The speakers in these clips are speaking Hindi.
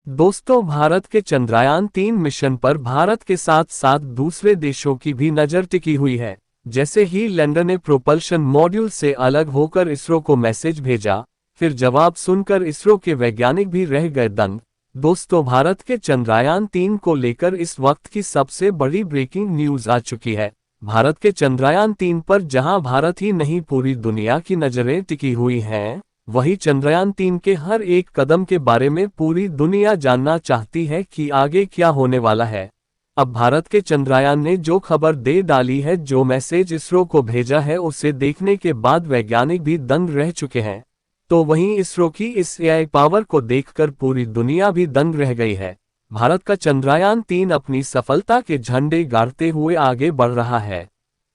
दोस्तों, भारत के चंद्रयान-3 मिशन पर भारत के साथ साथ दूसरे देशों की भी नजर टिकी हुई है। जैसे ही लैंडर ने प्रोपल्शन मॉड्यूल से अलग होकर इसरो को मैसेज भेजा, फिर जवाब सुनकर इसरो के वैज्ञानिक भी रह गए दंग। दोस्तों, भारत के चंद्रयान-3 को लेकर इस वक्त की सबसे बड़ी ब्रेकिंग न्यूज आ चुकी है। भारत के चंद्रयान-3 पर जहां भारत ही नहीं पूरी दुनिया की नजरें टिकी हुई हैं, वही चंद्रयान-3 के हर एक कदम के बारे में पूरी दुनिया जानना चाहती है कि आगे क्या होने वाला है। अब भारत के चंद्रयान ने जो खबर दे डाली है, जो मैसेज इसरो को भेजा है, उसे देखने के बाद वैज्ञानिक भी दंग रह चुके हैं। तो वहीं इसरो की इस एआई पावर को देखकर पूरी दुनिया भी दंग रह गई है। भारत का चंद्रयान-3 अपनी सफलता के झंडे गाड़ते हुए आगे बढ़ रहा है।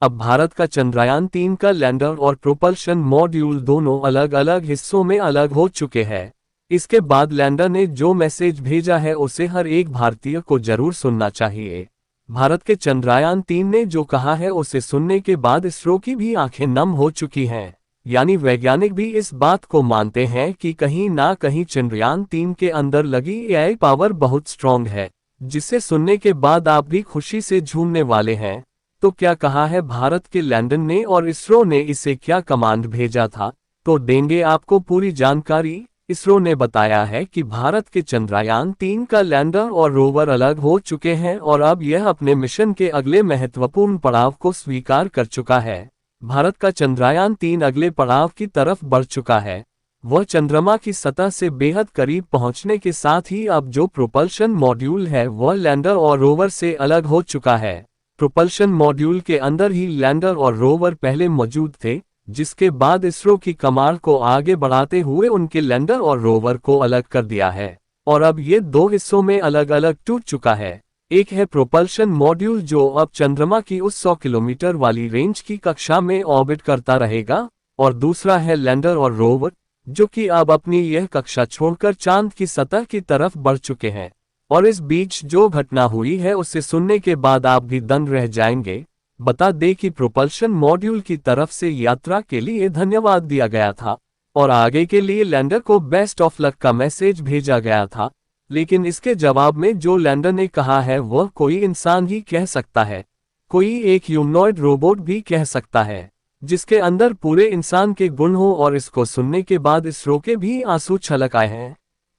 अब भारत का चंद्रयान-3 का लैंडर और प्रोपल्शन मॉड्यूल दोनों अलग अलग हिस्सों में अलग हो चुके हैं। इसके बाद लैंडर ने जो मैसेज भेजा है, उसे हर एक भारतीय को जरूर सुनना चाहिए। भारत के चंद्रयान-3 ने जो कहा है, उसे सुनने के बाद इसरो की भी आंखें नम हो चुकी हैं। यानी वैज्ञानिक भी इस बात को मानते हैं कि कहीं ना कहीं चंद्रयान-3 के अंदर लगी एआई पावर बहुत स्ट्रॉन्ग है, जिसे सुनने के बाद आप भी खुशी से झूमने वाले हैं। तो क्या कहा है भारत के लैंडर ने और इसरो ने इसे क्या कमांड भेजा था, तो देंगे आपको पूरी जानकारी। इसरो ने बताया है कि भारत के चंद्रयान-3 का लैंडर और रोवर अलग हो चुके हैं और अब यह अपने मिशन के अगले महत्वपूर्ण पड़ाव को स्वीकार कर चुका है। भारत का चंद्रयान-3 अगले पड़ाव की तरफ बढ़ चुका है। वह चंद्रमा की सतह से बेहद करीब पहुंचने के साथ ही अब जो प्रोपल्शन मॉड्यूल है, वह लैंडर और रोवर से अलग हो चुका है। प्रोपल्शन मॉड्यूल के अंदर ही लैंडर और रोवर पहले मौजूद थे, जिसके बाद इसरो की कमान को आगे बढ़ाते हुए उनके लैंडर और रोवर को अलग कर दिया है और अब ये दो हिस्सों में अलग अलग टूट चुका है। एक है प्रोपल्शन मॉड्यूल, जो अब चंद्रमा की उस 100 किलोमीटर वाली रेंज की कक्षा में ऑर्बिट करता रहेगा, और दूसरा है लैंडर और रोवर, जो कि अब अपनी यह कक्षा छोड़कर चांद की सतह की तरफ बढ़ चुके हैं। और इस बीच जो घटना हुई है, उसे सुनने के बाद आप भी दंग रह जाएंगे। बता दें कि प्रोपल्शन मॉड्यूल की तरफ से यात्रा के लिए धन्यवाद दिया गया था और आगे के लिए लैंडर को बेस्ट ऑफ लक का मैसेज भेजा गया था। लेकिन इसके जवाब में जो लैंडर ने कहा है, वह कोई इंसान ही कह सकता है, कोई एक ह्यूमनॉइड रोबोट भी कह सकता है, जिसके अंदर पूरे इंसान के गुण हो। और इसको सुनने के बाद इसरो के भी आंसू छलक आए हैं,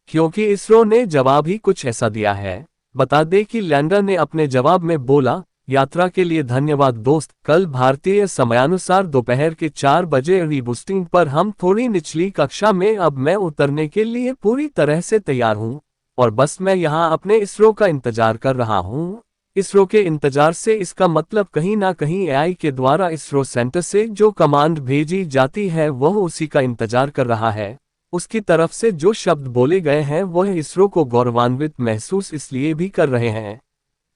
क्योंकि इसरो ने जवाब ही कुछ ऐसा दिया है। बता दें कि लैंडर ने अपने जवाब में बोला, यात्रा के लिए धन्यवाद दोस्त। कल भारतीय समयानुसार दोपहर के 4 बजे रीबूस्टिंग पर हम थोड़ी निचली कक्षा में, अब मैं उतरने के लिए पूरी तरह से तैयार हूं और बस मैं यहां अपने इसरो का इंतजार कर रहा हूं। इसरो के इंतजार से इसका मतलब कहीं ना कहीं एआई के द्वारा इसरो सेंटर से जो कमांड भेजी जाती है, वह उसी का इंतजार कर रहा है। उसकी तरफ से जो शब्द बोले गए हैं, वह इसरो को गौरवान्वित महसूस इसलिए भी कर रहे हैं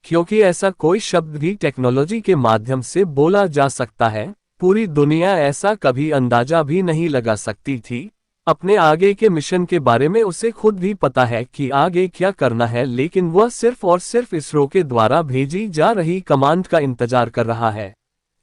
क्योंकि ऐसा कोई शब्द भी टेक्नोलॉजी के माध्यम से बोला जा सकता है। पूरी दुनिया ऐसा कभी अंदाजा भी नहीं लगा सकती थी। अपने आगे के मिशन के बारे में उसे खुद भी पता है कि आगे क्या करना है, लेकिन वह सिर्फ और सिर्फ इसरो के द्वारा भेजी जा रही कमांड का इंतजार कर रहा है।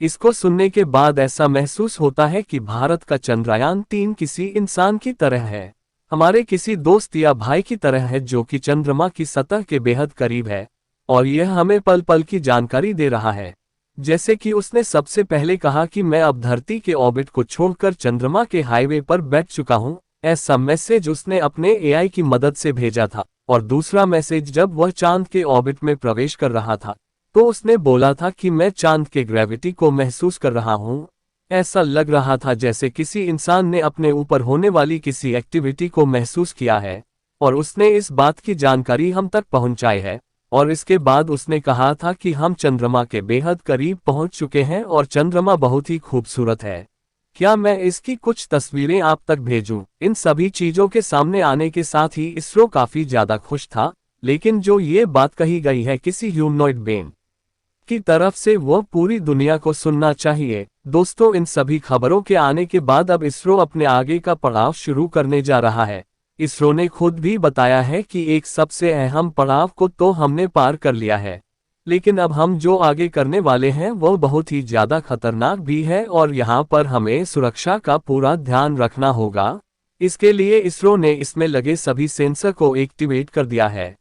इसको सुनने के बाद ऐसा महसूस होता है कि भारत का चंद्रयान-3 किसी इंसान की तरह है, हमारे किसी दोस्त या भाई की तरह है, जो कि चंद्रमा की सतह के बेहद करीब है और यह हमें पल पल की जानकारी दे रहा है। जैसे कि उसने सबसे पहले कहा कि मैं अब धरती के ऑर्बिट को छोड़कर चंद्रमा के हाईवे पर बैठ चुका हूं। ऐसा मैसेज उसने अपने एआई की मदद से भेजा था। और दूसरा मैसेज जब वह चांद के ऑर्बिट में प्रवेश कर रहा था, तो उसने बोला था कि मैं चांद के ग्रेविटी को महसूस कर रहा हूं। ऐसा लग रहा था जैसे किसी इंसान ने अपने ऊपर होने वाली किसी एक्टिविटी को महसूस किया है और उसने इस बात की जानकारी हम तक पहुंचाई है। और इसके बाद उसने कहा था कि हम चंद्रमा के बेहद करीब पहुंच चुके हैं और चंद्रमा बहुत ही खूबसूरत है। क्या मैं इसकी कुछ तस्वीरें आप तक भेजूं? इन सभी चीजों के सामने आने के साथ ही इसरो काफी ज्यादा खुश था, लेकिन जो ये बात कही गई है किसी ह्यूमनॉइड बेइंग की तरफ से, वह पूरी दुनिया को सुनना चाहिए। दोस्तों, इन सभी खबरों के आने के बाद अब इसरो अपने आगे का पड़ाव शुरू करने जा रहा है। इसरो ने खुद भी बताया है कि एक सबसे अहम पड़ाव को तो हमने पार कर लिया है, लेकिन अब हम जो आगे करने वाले हैं वह बहुत ही ज्यादा खतरनाक भी है और यहाँ पर हमें सुरक्षा का पूरा ध्यान रखना होगा। इसके लिए इसरो ने इसमें लगे सभी सेंसर को एक्टिवेट कर दिया है।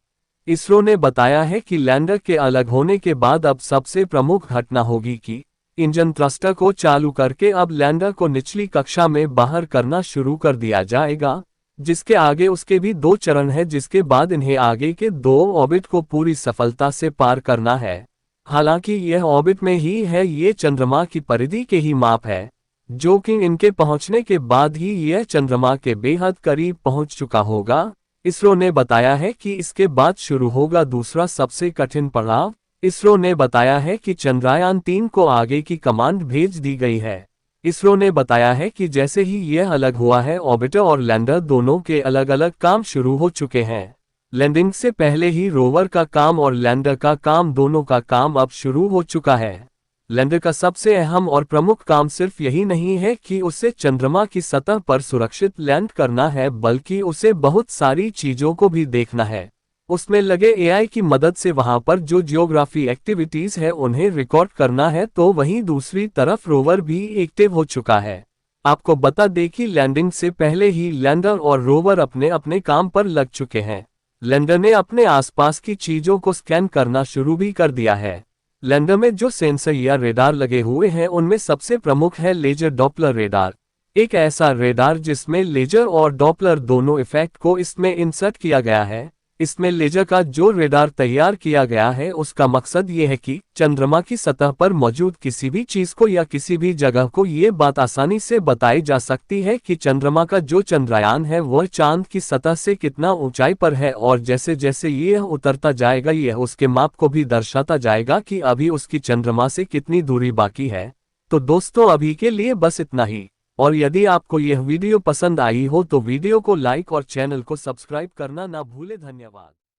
इसरो ने बताया है कि लैंडर के अलग होने के बाद अब सबसे प्रमुख घटना होगी कि इंजन थ्रस्टर को चालू करके अब लैंडर को निचली कक्षा में बाहर करना शुरू कर दिया जाएगा, जिसके आगे उसके भी 2 चरण हैं, जिसके बाद इन्हें आगे के 2 ऑर्बिट को पूरी सफलता से पार करना है। हालांकि यह ऑर्बिट में ही है, ये चंद्रमा की परिधि के ही माप है, जो कि इनके पहुंचने के बाद ही यह चंद्रमा के बेहद करीब पहुंच चुका होगा। इसरो ने बताया है कि इसके बाद शुरू होगा दूसरा सबसे कठिन पड़ाव। इसरो ने बताया है कि चंद्रयान-3 को आगे की कमांड भेज दी गई है। इसरो ने बताया है कि जैसे ही यह अलग हुआ है, ऑर्बिटर और लैंडर दोनों के अलग अलग काम शुरू हो चुके हैं। लैंडिंग से पहले ही रोवर का काम और लैंडर का काम, दोनों का काम अब शुरू हो चुका है। लैंडर का सबसे अहम और प्रमुख काम सिर्फ यही नहीं है कि उसे चंद्रमा की सतह पर सुरक्षित लैंड करना है, बल्कि उसे बहुत सारी चीजों को भी देखना है। उसमें लगे एआई की मदद से वहां पर जो जियोग्राफी एक्टिविटीज है उन्हें रिकॉर्ड करना है। तो वहीं दूसरी तरफ रोवर भी एक्टिव हो चुका है। आपको बता दें कि लैंडिंग से पहले ही लैंडर और रोवर अपने अपने काम पर लग चुके हैं। लैंडर ने अपने आसपास की चीजों को स्कैन करना शुरू भी कर दिया है। लैंडर में जो सेंसर या रेडार लगे हुए हैं उनमें सबसे प्रमुख है लेजर डॉपलर रेडार, एक ऐसा रेडार जिसमें लेजर और डॉपलर दोनों इफेक्ट को इसमें इंसर्ट किया गया है। इसमें लेजर का जो रेडार तैयार किया गया है उसका मकसद ये है कि चंद्रमा की सतह पर मौजूद किसी भी चीज को या किसी भी जगह को ये बात आसानी से बताई जा सकती है कि चंद्रमा का जो चंद्रयान है वह चांद की सतह से कितना ऊंचाई पर है, और जैसे जैसे यह उतरता जाएगा यह उसके माप को भी दर्शाता जाएगा कि अभी उसकी चंद्रमा से कितनी दूरी बाकी है। तो दोस्तों अभी के लिए बस इतना ही, और यदि आपको यह वीडियो पसंद आई हो तो वीडियो को लाइक और चैनल को सब्सक्राइब करना ना भूले। धन्यवाद।